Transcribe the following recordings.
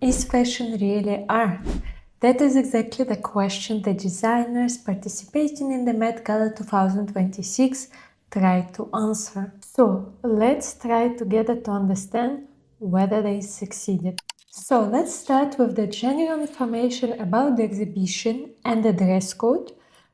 Is fashion really art? That is exactly the question the designers participating in the Met Gala 2026 tried to answer. So let's try together to understand whether they succeeded. So let's start with the general information about the exhibition and the dress code.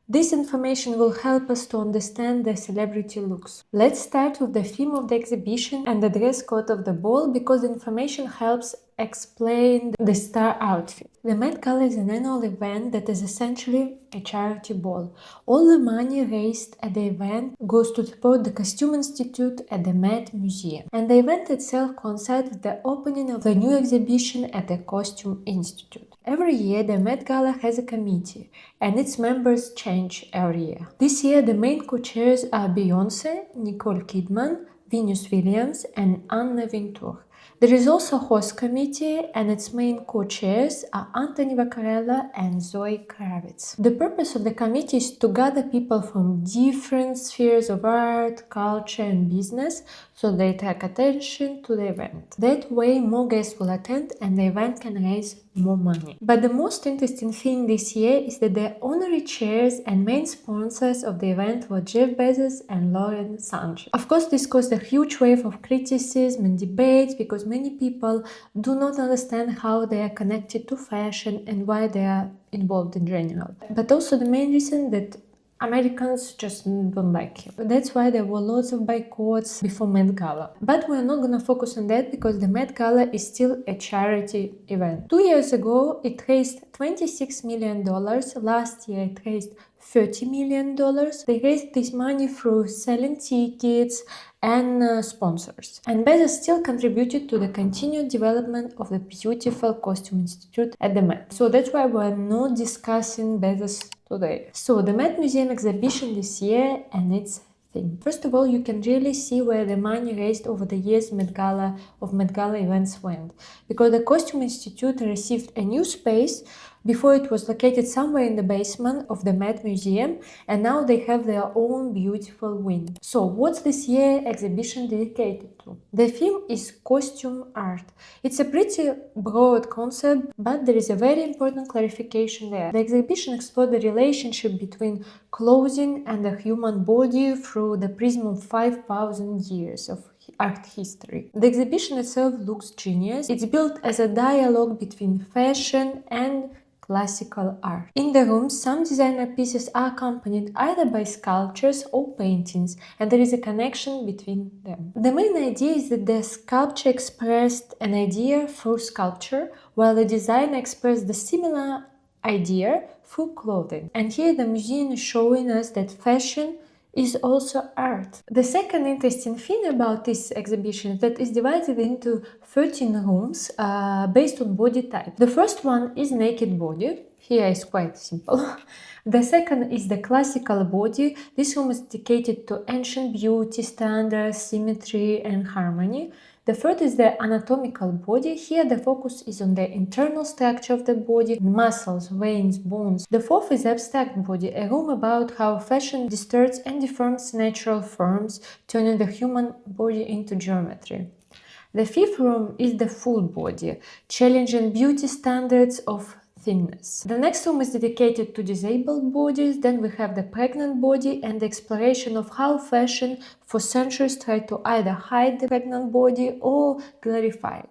This information will help us to understand the celebrity looks. Let's start with the theme of the exhibition and the dress code of the ball because the information helps explain the star outfit. The Met Gala is an annual event that is essentially a charity ball. All the money raised at the event goes to support the Costume Institute at the Met Museum. And the event itself coincides with the opening of the new exhibition at the Costume Institute. Every year, the Met Gala has a committee, and its members change every year. This year, the main co-chairs are Beyonce, Nicole Kidman, Venus Williams, and Anna Wintour. There is also a host committee, and its main co-chairs are Anthony Vaccarella and Zoe Kravitz. The purpose of the committee is to gather people from different spheres of art, culture, and business so they attract attention to the event. That way, more guests will attend and the event can raise more money. But the most interesting thing this year is that the honorary chairs and main sponsors of the event were Jeff Bezos and Lauren Sánchez. Of course, this caused a huge wave of criticism and debates because many people do not understand how they are connected to fashion and why they are involved in general. But also the main reason that Americans just don't like him. That's why there were lots of boycotts before Met Gala. But we're not gonna focus on that because the Met Gala is still a charity event. 2 years ago, it raised $26 million. Last year, it raised $30 million. They raised this money through selling tickets and sponsors. And Bezos still contributed to the continued development of the beautiful Costume Institute at the Met. So that's why we're not discussing Bezos today. So the Met Museum exhibition this year and its theme. First of all, you can really see where the money raised over the years Met Gala events went. Because the Costume Institute received a new space. Before it was located somewhere in the basement of the Met Museum, and now they have their own beautiful wing. So what's this year exhibition dedicated to? The theme is costume art. It's a pretty broad concept, but there is a very important clarification there. The exhibition explored the relationship between clothing and the human body through the prism of 5,000 years of art history. The exhibition itself looks genius. It's built as a dialogue between fashion and classical art. In the rooms, some designer pieces are accompanied either by sculptures or paintings, and there is a connection between them. The main idea is that the sculpture expressed an idea through sculpture, while the designer expressed the similar idea through clothing. And here the museum is showing us that fashion is also art. The second interesting thing about this exhibition is that it's divided into 13 rooms based on body type. The first one is naked body. Here is quite simple. The second is the classical body. This room is dedicated to ancient beauty, standards, symmetry, and harmony. The third is the anatomical body. Here the focus is on the internal structure of the body, muscles, veins, bones. The fourth is abstract body, a room about how fashion distorts and deforms natural forms, turning the human body into geometry. The fifth room is the full body, challenging beauty standards of thinness. The next room is dedicated to disabled bodies. Then we have the pregnant body and the exploration of how fashion for centuries tried to either hide the pregnant body or glorify it.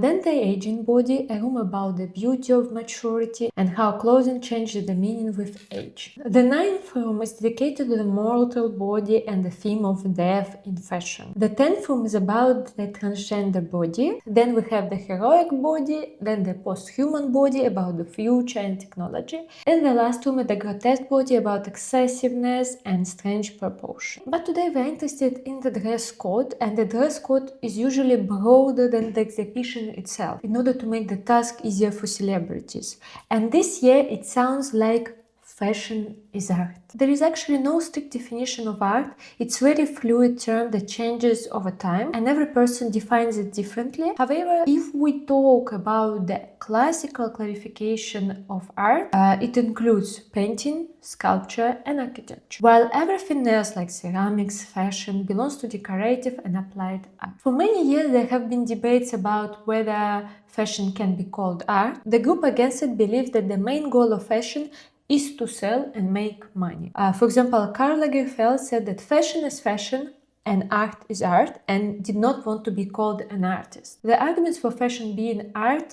Then the aging body, a room about the beauty of maturity and how clothing changes the meaning with age. The ninth room is dedicated to the mortal body and the theme of death in fashion. The 10th room is about the transgender body. Then we have the heroic body, then the post-human body about the future and technology. And the last room is the grotesque body about excessiveness and strange proportion. But today we're interested in the dress code, and the dress code is usually broader than the exhibition itself in order to make the task easier for celebrities. And this year it sounds like fashion is art. There is actually no strict definition of art. It's a very fluid term that changes over time and every person defines it differently. However, if we talk about the classical clarification of art, it includes painting, sculpture and architecture, while everything else like ceramics, fashion belongs to decorative and applied art. For many years there have been debates about whether fashion can be called art. The group against it believes that the main goal of fashion is to sell and make money. For example, Karl Lagerfeld said that fashion is fashion and art is art and did not want to be called an artist. The arguments for fashion being art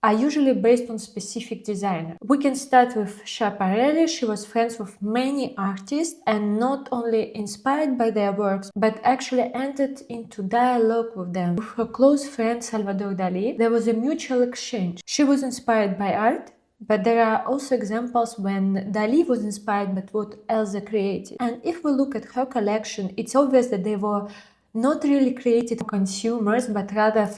are usually based on specific designer. We can start with Schiaparelli. She was friends with many artists and not only inspired by their works, but actually entered into dialogue with them. With her close friend Salvador Dali, there was a mutual exchange. She was inspired by art, but there are also examples when Dali was inspired by what Elsa created. And if we look at her collection, it's obvious that they were not really created for consumers, but rather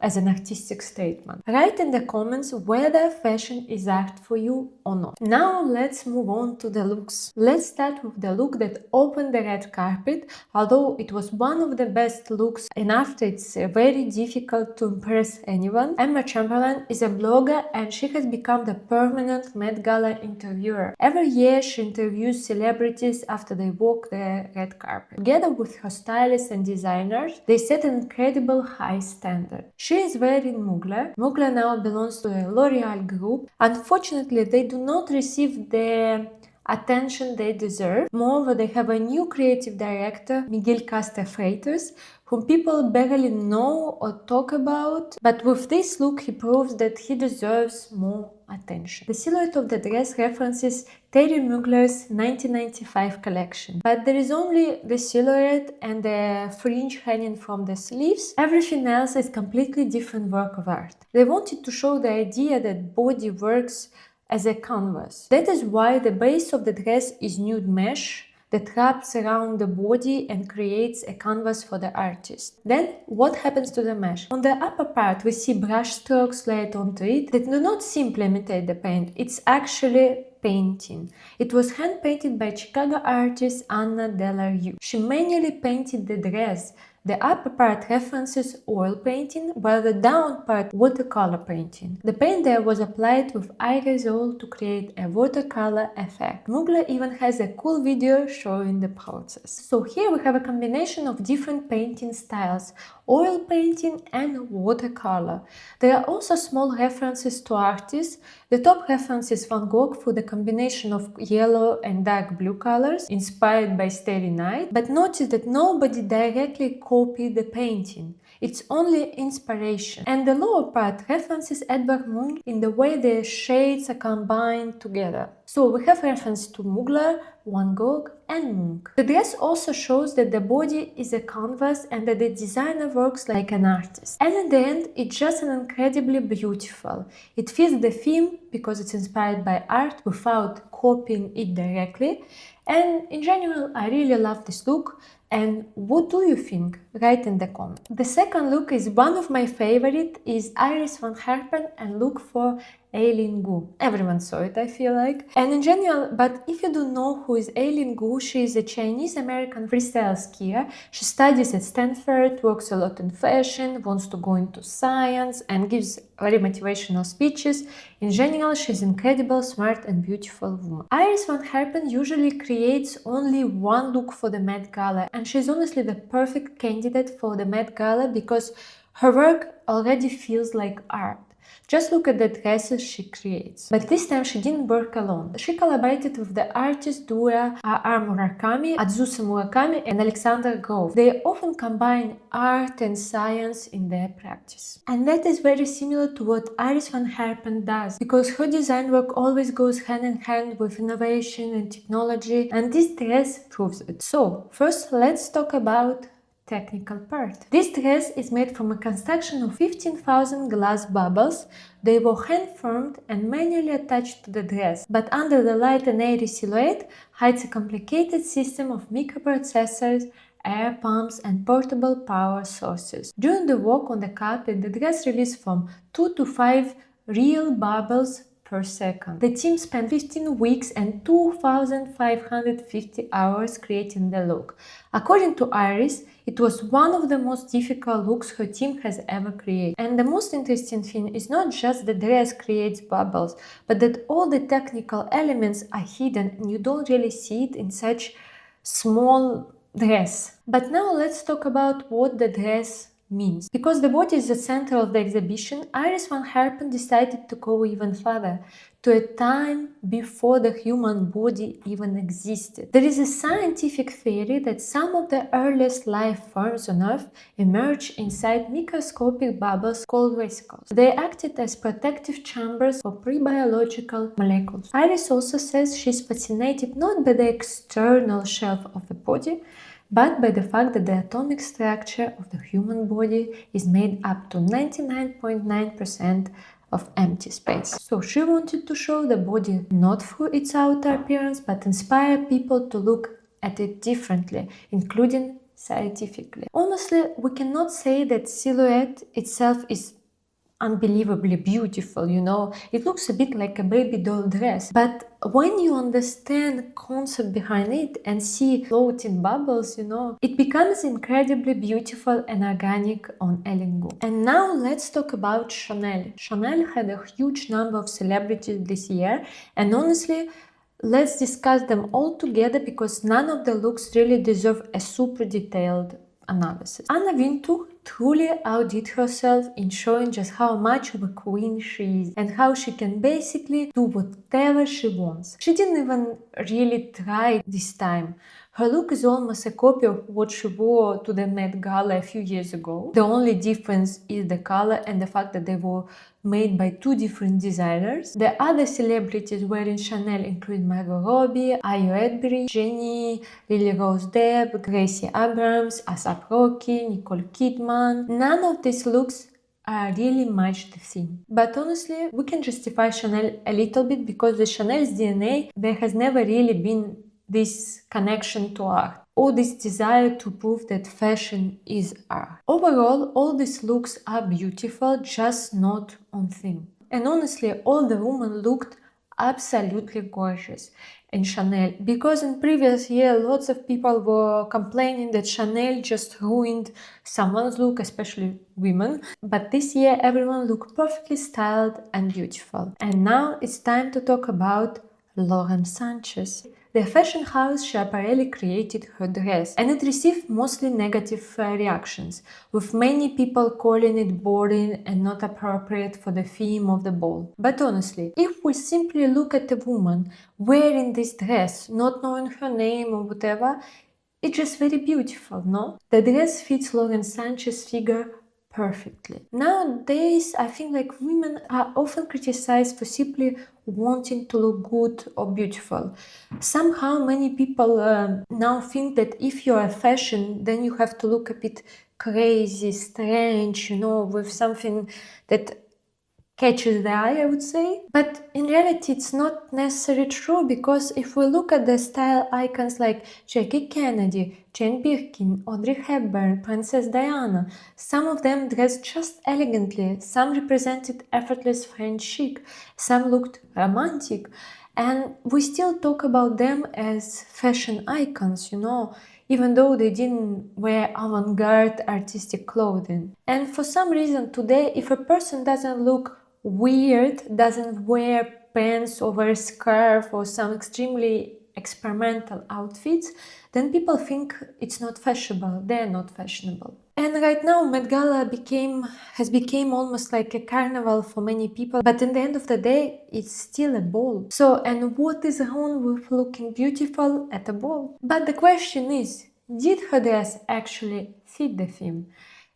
as an artistic statement. Write in the comments whether fashion is art for you or not. Now let's move on to the looks. Let's start with the look that opened the red carpet, although it was one of the best looks and after it's very difficult to impress anyone. Emma Chamberlain is a blogger and she has become the permanent Met Gala interviewer. Every year she interviews celebrities after they walk the red carpet. Together with her stylist and designers, they set an incredible high standard. She is wearing Mugler. Mugler now belongs to the L'Oreal group. Unfortunately, they do not receive the attention they deserve. Moreover, they have a new creative director, Miguel Caster-Freitas, whom people barely know or talk about, but with this look he proves that he deserves more attention. The silhouette of the dress references Terry Mugler's 1995 collection, but there is only the silhouette and the fringe hanging from the sleeves. Everything else is completely different work of art. They wanted to show the idea that body works as a canvas. That is why the base of the dress is nude mesh that wraps around the body and creates a canvas for the artist. Then, what happens to the mesh? On the upper part, we see brush strokes laid onto it that do not simply imitate the paint, it's actually painting. It was hand-painted by Chicago artist Anna Della Rue. She manually painted the dress. The upper part references oil painting, while the down part watercolor painting. The paint there was applied with aerosol to create a watercolor effect. Mugler even has a cool video showing the process. So here we have a combination of different painting styles, oil painting and watercolor. There are also small references to artists. The top reference is Van Gogh for the combination of yellow and dark blue colors, inspired by Starry Night. But notice that nobody directly copied the painting. It's only inspiration. And the lower part references Edvard Munch in the way the shades are combined together. So we have reference to Mugler, Van Gogh and Munch. The dress also shows that the body is a canvas and that the designer works like an artist. And in the end, it's just an incredibly beautiful. It fits the theme because it's inspired by art without copying it directly. And in general, I really love this look. And what do you think? Write in the comments. The second look is one of my favorite, is Iris van Herpen and look for Eileen Gu. Everyone saw it, I feel like. And in general, but if you don't know who is Eileen Gu, she is a Chinese-American freestyle skier. She studies at Stanford, works a lot in fashion, wants to go into science and gives very motivational speeches. In general, she's incredible, smart and beautiful woman. Iris van Herpen usually creates only one look for the Met Gala, and she's honestly the perfect candidate for the Met Gala because her work already feels like art. Just look at the dresses she creates. But this time she didn't work alone. She collaborated with the artist duo R. Murakami, Azusa Murakami and Alexander Grove. They often combine art and science in their practice. And that is very similar to what Iris van Herpen does, because her design work always goes hand in hand with innovation and technology, and this dress proves it. So, first let's talk about technical part. This dress is made from a construction of 15,000 glass bubbles. They were hand-formed and manually attached to the dress, but under the light and airy silhouette hides a complicated system of microprocessors, air pumps and portable power sources. During the walk on the carpet, the dress released from 2 to 5 real bubbles per second. The team spent 15 weeks and 2,550 hours creating the look. According to Iris, it was one of the most difficult looks her team has ever created. And the most interesting thing is not just the dress creates bubbles, but that all the technical elements are hidden and you don't really see it in such small dress. But now let's talk about what the dress means. Because the body is the center of the exhibition, Iris van Herpen decided to go even further, to a time before the human body even existed. There is a scientific theory that some of the earliest life forms on Earth emerged inside microscopic bubbles called vesicles. They acted as protective chambers for pre-biological molecules. Iris also says she's fascinated not by the external shell of the body, but by the fact that the atomic structure of the human body is made up to 99.9% of empty space. So she wanted to show the body not through its outer appearance, but inspire people to look at it differently, including scientifically. Honestly, we cannot say that silhouette itself is unbelievably beautiful, you know. It looks a bit like a baby doll dress, but when you understand the concept behind it and see floating bubbles, you know, it becomes incredibly beautiful and organic on Eileen Gu. And now let's talk about Chanel. Chanel had a huge number of celebrities this year, and honestly, let's discuss them all together because none of the looks really deserve a super detailed analysis. Anna Wintour truly outdid herself in showing just how much of a queen she is and how she can basically do whatever she wants. She didn't even really try this time. Her look is almost a copy of what she wore to the Met Gala a few years ago. The only difference is the color and the fact that they were made by two different designers. The other celebrities wearing Chanel include Margot Robbie, Ayo Edbury, Jenny, Lily Rose Depp, Gracie Abrams, A$AP Rocky, Nicole Kidman. None of these looks really match the theme. But honestly, we can justify Chanel a little bit because with Chanel's DNA, there has never really been this connection to art, or this desire to prove that fashion is art. Overall, all these looks are beautiful, just not on theme. And honestly, all the women looked absolutely gorgeous in Chanel, because in previous year lots of people were complaining that Chanel just ruined someone's look, especially women, but this year everyone looked perfectly styled and beautiful. And now it's time to talk about Lauren Sánchez. The fashion house Schiaparelli created her dress, and it received mostly negative reactions, with many people calling it boring and not appropriate for the theme of the ball. But honestly, if we simply look at a woman wearing this dress, not knowing her name or whatever, it's just very beautiful, no? The dress fits Lauren Sánchez's figure perfectly. Nowadays, I think like women are often criticized for simply wanting to look good or beautiful. Somehow many people now think that if you're a fashion, then you have to look a bit crazy, strange, you know, with something that catches the eye, I would say. But in reality, it's not necessarily true, because if we look at the style icons like Jackie Kennedy, Jane Birkin, Audrey Hepburn, Princess Diana, some of them dressed just elegantly, some represented effortless French chic, some looked romantic, and we still talk about them as fashion icons, you know, even though they didn't wear avant-garde artistic clothing. And for some reason today, if a person doesn't look weird, doesn't wear pants over a scarf or some extremely experimental outfits, then people think it's not fashionable, they're not fashionable. And right now Met Gala has become almost like a carnival for many people, but in the end of the day, it's still a ball. So, and what is wrong with looking beautiful at a ball? But the question is, did her dress actually fit the theme?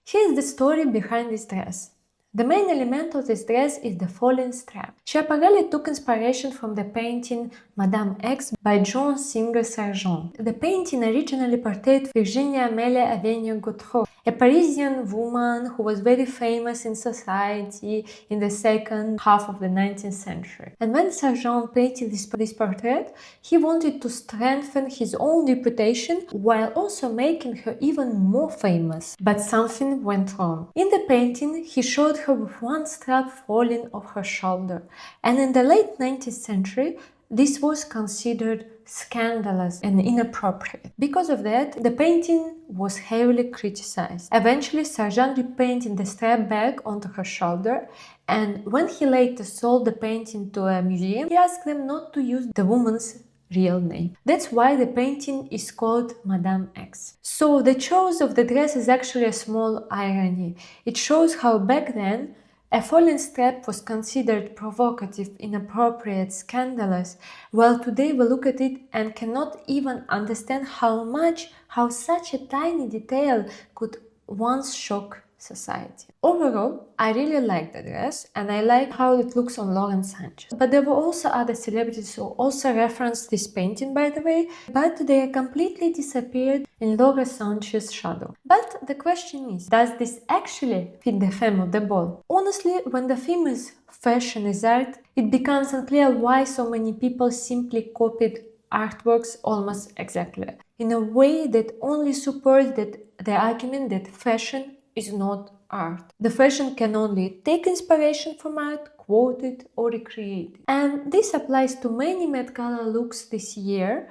Here's the story behind this dress. The main element of this dress is the falling strap. Schiaparelli took inspiration from the painting Madame X by Jean Singer Sargent. The painting originally portrayed Virginie Amélie Avignon-Gautreau, a Parisian woman who was very famous in society in the second half of the 19th century. And when Sargent painted this portrait, he wanted to strengthen his own reputation while also making her even more famous. But something went wrong. In the painting, he showed her with one strap falling off her shoulder. And in the late 19th century, this was considered scandalous and inappropriate. Because of that, the painting was heavily criticized. Eventually, Sargent repainted the strap back onto her shoulder, and when he later sold the painting to a museum, he asked them not to use the woman's real name. That's why the painting is called Madame X. So the choice of the dress is actually a small irony. It shows how back then a falling strap was considered provocative, inappropriate, scandalous, while today we look at it and cannot even understand how such a tiny detail could once shock society. Overall, I really like the dress and I like how it looks on Sánchez. But there were also other celebrities who also referenced this painting, by the way, but they completely disappeared in Sánchez's shadow. But the question is, does this actually fit the theme of the ball? Honestly, when the theme is fashion is art, it becomes unclear why so many people simply copied artworks almost exactly, in a way that only supports the argument that fashion is not art. The fashion can only take inspiration from art, quote it, or recreate it. And this applies to many Met Gala looks this year.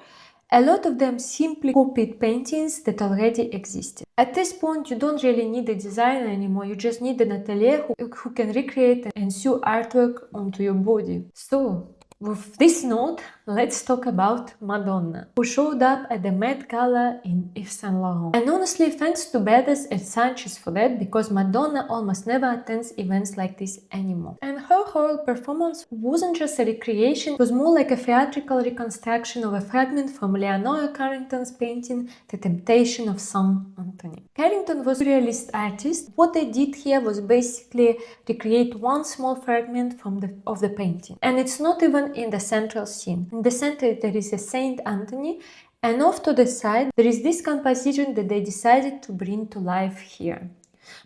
A lot of them simply copied paintings that already existed. At this point, you don't really need a designer anymore, you just need an atelier who can recreate and sew artwork onto your body. So, with this note, let's talk about Madonna, who showed up at the Met Gala in Yves Saint Laurent. And honestly, thanks to Badass and Sánchez for that, because Madonna almost never attends events like this anymore. And her whole performance wasn't just a recreation, it was more like a theatrical reconstruction of a fragment from Leonora Carrington's painting, The Temptation of Some Anthony. Carrington was a realist artist. What they did here was basically recreate one small fragment of the painting. And it's not even in the central scene. In the center there is a Saint Anthony, and off to the side there is this composition that they decided to bring to life here.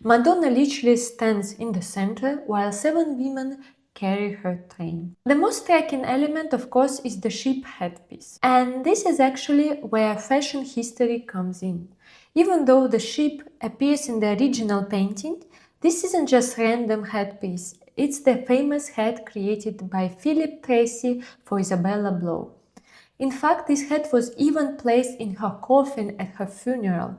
Madonna literally stands in the center while 7 women carry her train. The most striking element, of course, is the sheep headpiece. And this is actually where fashion history comes in. Even though the sheep appears in the original painting, this isn't just random headpiece. It's the famous hat created by Philip Tracy for Isabella Blow. In fact, this hat was even placed in her coffin at her funeral.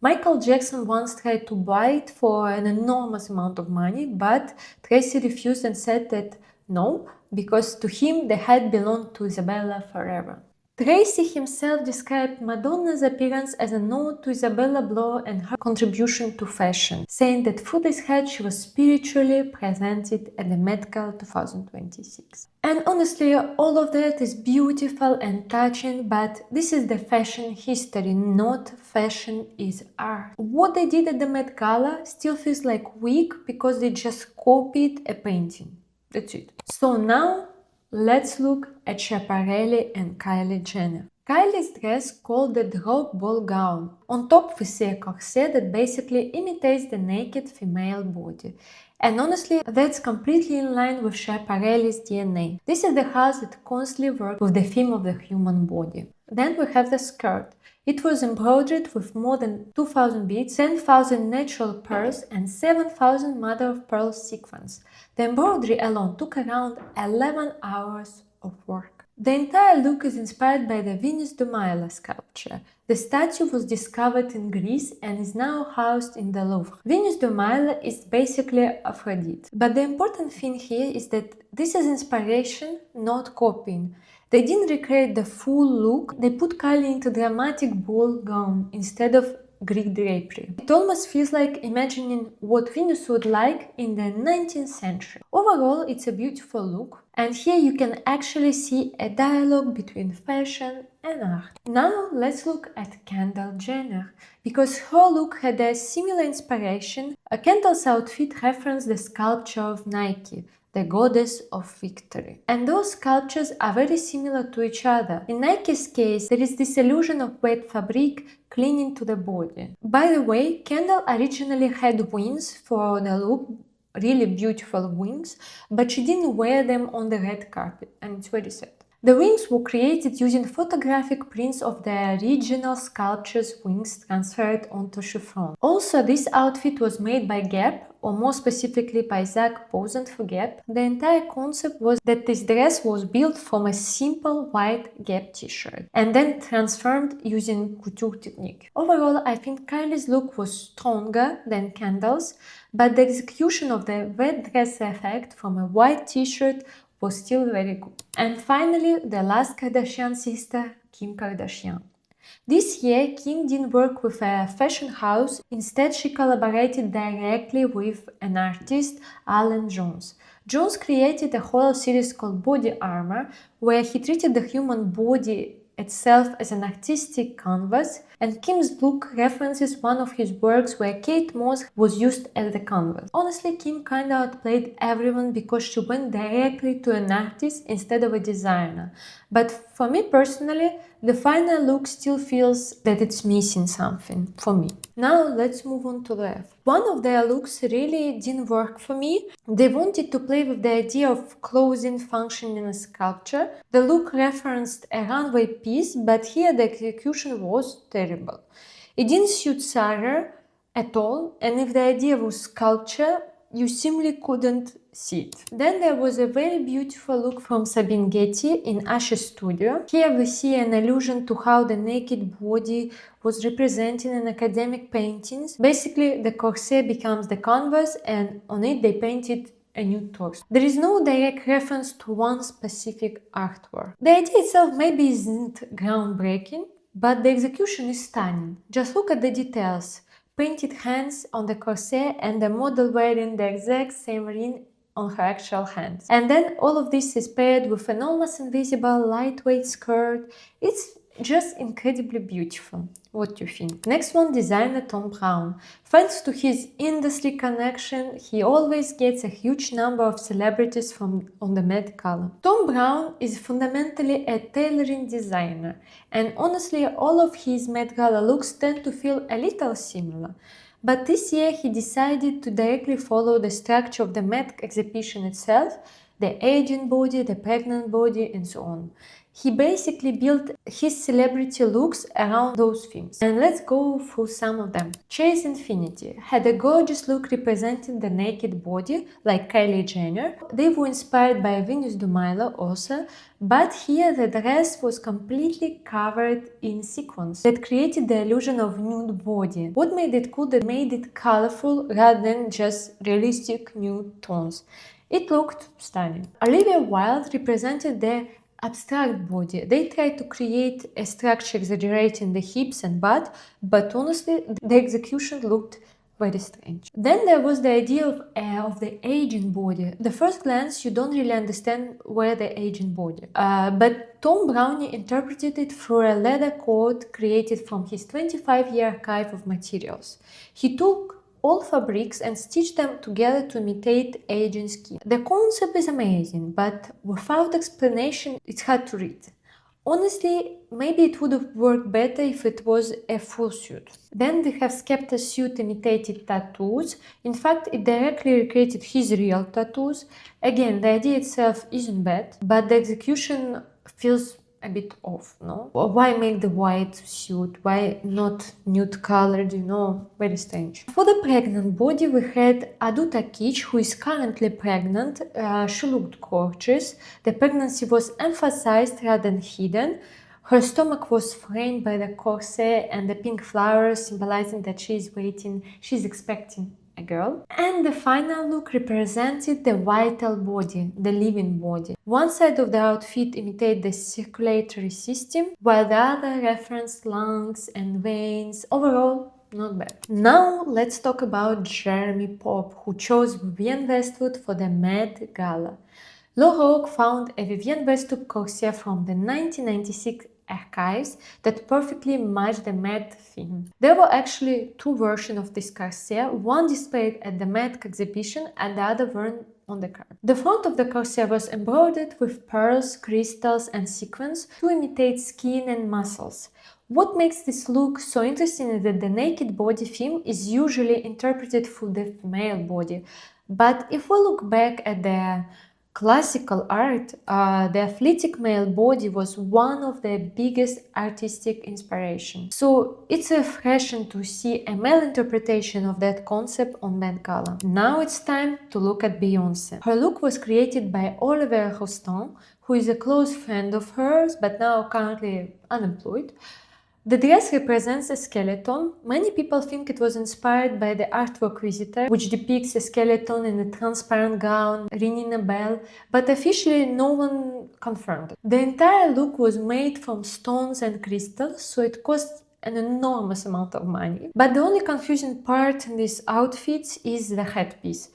Michael Jackson once tried to buy it for an enormous amount of money, but Tracy refused and said that no, because to him the hat belonged to Isabella forever. Tracy himself described Madonna's appearance as a nod to Isabella Blow and her contribution to fashion, saying that through this hat she was spiritually presented at the Met Gala 2026. And honestly, all of that is beautiful and touching, but this is the fashion history, not fashion is art. What they did at the Met Gala still feels like weak because they just copied a painting. That's it. So now, let's look at Schiaparelli and Kylie Jenner. Kylie's dress called the drop ball gown. On top we see a corset that basically imitates the naked female body. And honestly, that's completely in line with Schiaparelli's DNA. This is the house that constantly worked with the theme of the human body. Then we have the skirt. It was embroidered with more than 2,000 beads, 10,000 natural pearls and 7,000 mother-of-pearl sequins. The embroidery alone took around 11 hours of work. The entire look is inspired by the Venus de Milo sculpture. The statue was discovered in Greece and is now housed in the Louvre. Venus de Milo is basically Aphrodite. But the important thing here is that this is inspiration, not copying. They didn't recreate the full look, they put Kylie into dramatic ball gown instead of Greek drapery. It almost feels like imagining what Venus would like in the 19th century. Overall, it's a beautiful look, and here you can actually see a dialogue between fashion and art. Now let's look at Kendall Jenner, because her look had a similar inspiration. Kendall's outfit referenced the sculpture of Nike, the goddess of victory. And those sculptures are very similar to each other. In Nike's case, there is this illusion of wet fabric clinging to the body. By the way, Kendall originally had wings for the look, really beautiful wings, but she didn't wear them on the red carpet, and it's very sad. The wings were created using photographic prints of the original sculpture's wings transferred onto chiffon. Also, this outfit was made by Gap, or more specifically by Zach Posen for Gap. The entire concept was that this dress was built from a simple white Gap t-shirt and then transformed using couture technique. Overall, I think Kylie's look was stronger than Kendall's, but the execution of the wet dress effect from a white t-shirt was still very good. And finally, the last Kardashian sister, Kim Kardashian. This year, Kim didn't work with a fashion house, instead she collaborated directly with an artist, Alan Jones. Jones created a whole series called Body Armor, where he treated the human body itself as an artistic canvas, and Kim's look references one of his works where Kate Moss was used as the canvas. Honestly, Kim kinda outplayed everyone because she went directly to an artist instead of a designer. But for me personally, the final look still feels that it's missing something for me. Now let's move on to Loewe. One of their looks really didn't work for me. They wanted to play with the idea of clothing functioning as sculpture. The look referenced a runway piece, but here the execution was terrible. It didn't suit Sarah at all, and if the idea was sculpture, you simply couldn't see it. Then there was a very beautiful look from Sabine Getty in Ashi's studio. Here we see an allusion to how the naked body was represented in academic paintings. Basically, the corset becomes the canvas and on it they painted a new torso. There is no direct reference to one specific artwork. The idea itself maybe isn't groundbreaking, but the execution is stunning. Just look at the details. Painted hands on the corset and the model wearing the exact same ring on her actual hands. And then all of this is paired with an almost invisible lightweight skirt. It's just incredibly beautiful. What do you think? Next one, designer Thom Browne. Thanks to his industry connection, he always gets a huge number of celebrities from on the Met Gala. Thom Browne is fundamentally a tailoring designer, and honestly all of his Met Gala looks tend to feel a little similar. But this year he decided to directly follow the structure of the Met exhibition itself, the aging body, the pregnant body, and so on. He basically built his celebrity looks around those themes. And let's go through some of them. Chase Infinity had a gorgeous look representing the naked body, like Kylie Jenner. They were inspired by Venus de Milo also, but here the dress was completely covered in sequins that created the illusion of nude body. What made it cool? That made it colorful rather than just realistic nude tones. It looked stunning. Olivia Wilde represented the abstract body. They tried to create a structure exaggerating the hips and butt, but honestly, the execution looked very strange. Then there was the idea of the aging body. The first glance, you don't really understand where the aging body. But Thom Browne interpreted it through a leather coat created from his 25-year archive of materials. He took all fabrics and stitched them together to imitate aging skin. The concept is amazing, but without explanation, it's hard to read. Honestly, maybe it would have worked better if it was a full suit. Then we have Skepta's suit imitated tattoos. In fact, it directly recreated his real tattoos. Again, the idea itself isn't bad, but the execution feels a bit off, no? Why make the white suit? Why not nude colored, very strange. For the pregnant body, we had Aduta Kitsch, who is currently pregnant. She looked gorgeous. The pregnancy was emphasized rather than hidden. Her stomach was framed by the corset and the pink flowers, symbolizing that she's expecting a girl. And the final look represented the vital body, the living body. One side of the outfit imitated the circulatory system, while the other referenced lungs and veins. Overall, not bad. Now let's talk about Jeremy Pope, who chose Vivienne Westwood for the Met Gala. Loewe found a Vivienne Westwood corset from the 1996 archives that perfectly matched the Met theme. There were actually two versions of this corset, one displayed at the Met exhibition and the other worn on the card. The front of the corset was embroidered with pearls, crystals and sequins to imitate skin and muscles. What makes this look so interesting is that the naked body theme is usually interpreted through the male body, but if we look back at the classical art, the athletic male body was one of the biggest artistic inspirations. So it's refreshing to see a male interpretation of that concept on Met Gala. Now it's time to look at Beyonce. Her look was created by Oliver Rostand, who is a close friend of hers but now currently unemployed. The dress represents a skeleton. Many people think it was inspired by the artwork Visitor, which depicts a skeleton in a transparent gown ringing a bell, but officially no one confirmed it. The entire look was made from stones and crystals, so it cost an enormous amount of money. But the only confusing part in these outfits is the headpiece.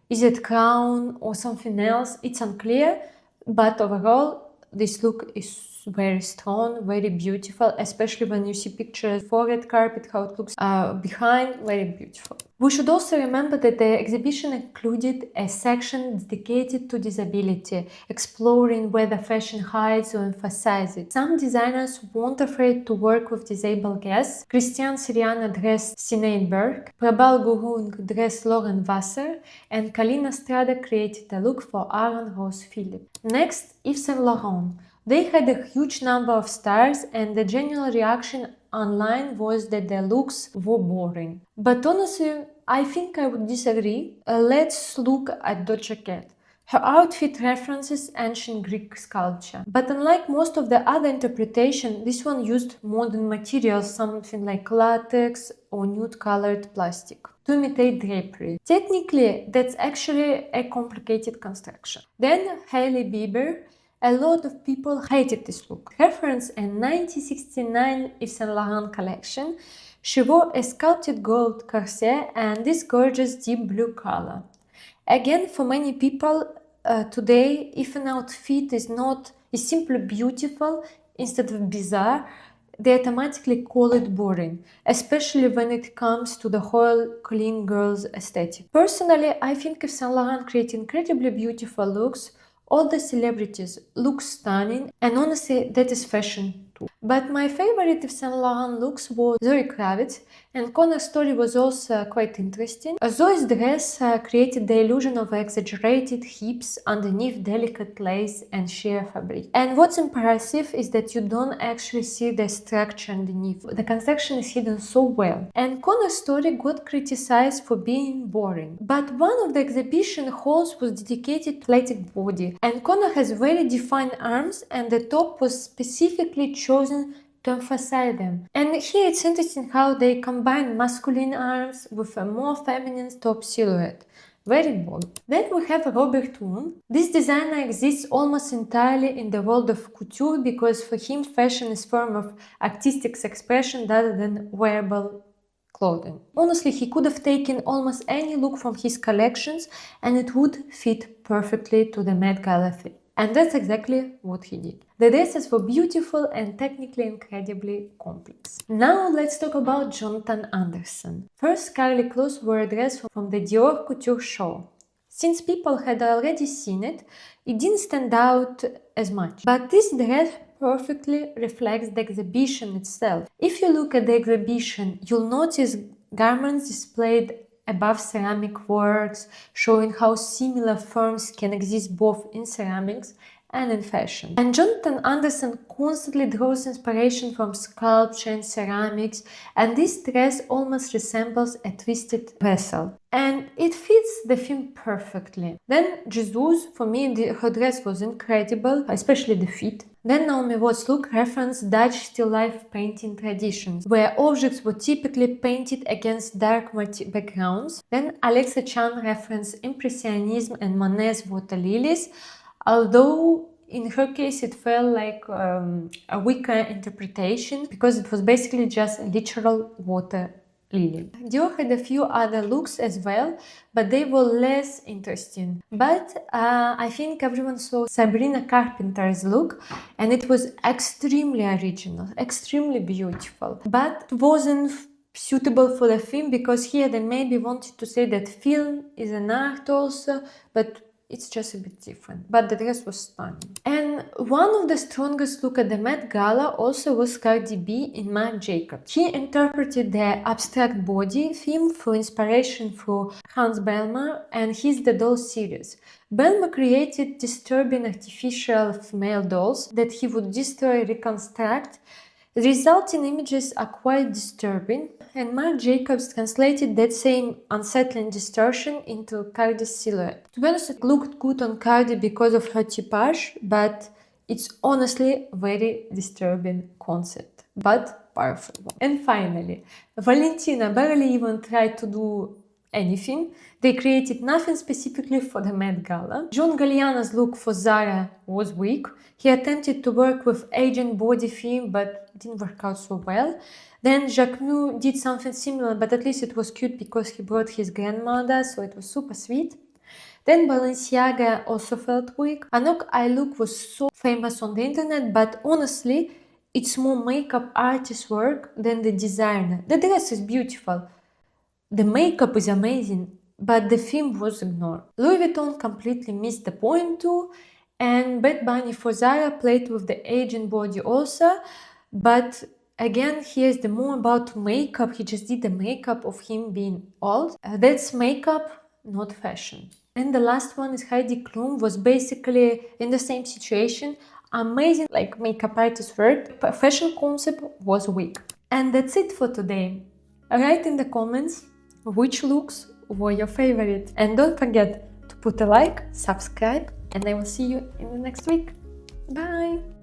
Is it crown or something else? It's unclear, but overall this look is very strong, very beautiful, especially when you see pictures for red carpet, how it looks behind, very beautiful. We should also remember that the exhibition included a section dedicated to disability, exploring whether fashion hides or emphasizes it. Some designers weren't afraid to work with disabled guests. Christian Siriano dressed Sinead Burke, Prabal Gurung dressed Lauren Vassar, and Kalina Strada created a look for Aaron Rose Phillip. Next, Yves Saint Laurent. They had a huge number of stars, and the general reaction online was that their looks were boring. But honestly, I think I would disagree. Let's look at Doja Cat. Her outfit references ancient Greek sculpture. But unlike most of the other interpretations, this one used modern materials, something like latex or nude-colored plastic, to imitate drapery. Technically, that's actually a complicated construction. Then Hailey Bieber. A lot of people hated this look. Reference a 1969 Yves Saint Laurent collection. She wore a sculpted gold corset and this gorgeous deep blue color. Again, for many people today, if an outfit is simply beautiful instead of bizarre, they automatically call it boring, especially when it comes to the whole clean girls aesthetic. Personally, I think Yves Saint Laurent creates incredibly beautiful looks. All the celebrities look stunning, and honestly, that is fashion too. But my favorite Yves Saint Laurent looks was Zoe Kravitz, and Connor's story was also quite interesting. Zoe's dress created the illusion of exaggerated hips underneath delicate lace and sheer fabric. And what's impressive is that you don't actually see the structure underneath. The construction is hidden so well. And Connor's story got criticized for being boring. But one of the exhibition halls was dedicated to athletic body. And Connor has very defined arms, and the top was specifically chosen to emphasize them. And here it's interesting how they combine masculine arms with a more feminine top silhouette. Very bold. Then we have Robert Woon. This designer exists almost entirely in the world of couture because for him fashion is a form of artistic expression rather than wearable clothing. Honestly, he could have taken almost any look from his collections and it would fit perfectly to the Met Gala theme. And that's exactly what he did. The dresses were beautiful and technically incredibly complex. Now let's talk about Jonathan Anderson. First, Kylie clothes were a dress from the Dior couture show. Since people had already seen it, it didn't stand out as much. But this dress perfectly reflects the exhibition itself. If you look at the exhibition, you'll notice garments displayed above ceramic works, showing how similar forms can exist both in ceramics and in fashion. And Jonathan Anderson constantly draws inspiration from sculpture and ceramics, and this dress almost resembles a twisted vessel. And it fits the theme perfectly. Then Jisoo's, for me, her dress was incredible, especially the fit. Then Naomi Watts' look referenced Dutch still life painting traditions, where objects were typically painted against dark backgrounds. Then Alexa Chan referenced Impressionism and Monet's water lilies, although in her case it felt like a weaker interpretation because it was basically just a literal water lily. Dior had a few other looks as well, but they were less interesting. But I think everyone saw Sabrina Carpenter's look, and it was extremely original, extremely beautiful. But it wasn't suitable for the film because here they maybe wanted to say that film is an art also, but it's just a bit different. But the dress was stunning. And one of the strongest look at the Met Gala also was Cardi B in Marc Jacobs. He interpreted the abstract body theme through inspiration through Hans Belmer and his The Doll series. Belmer created disturbing artificial female dolls that he would destroy, reconstruct. The resulting images are quite disturbing, and Marc Jacobs translated that same unsettling distortion into Cardi's silhouette. To be honest, it looked good on Cardi because of her typage, but it's honestly a very disturbing concept, but powerful one. And finally, Valentino barely even tried to do anything. They created nothing specifically for the Met Gala. John Galliano's look for Zara was weak. He attempted to work with aging body theme, but it didn't work out so well. Then Jacquemus did something similar, but at least it was cute because he brought his grandmother, so it was super sweet. Then Balenciaga also felt weak. Anok eye look was so famous on the internet, but honestly, it's more makeup artist work than the designer. The dress is beautiful. The makeup is amazing, but the theme was ignored. Louis Vuitton completely missed the point too, and Bad Bunny for Zara played with the aging body also, but again, here's the more about makeup. He just did the makeup of him being old. That's makeup, not fashion. And the last one is Heidi Klum, was basically in the same situation. Amazing like makeup artist work, but fashion concept was weak. And that's it for today. Write in the comments which looks were your favorite. And don't forget to put a like, subscribe, and I will see you in the next week. Bye!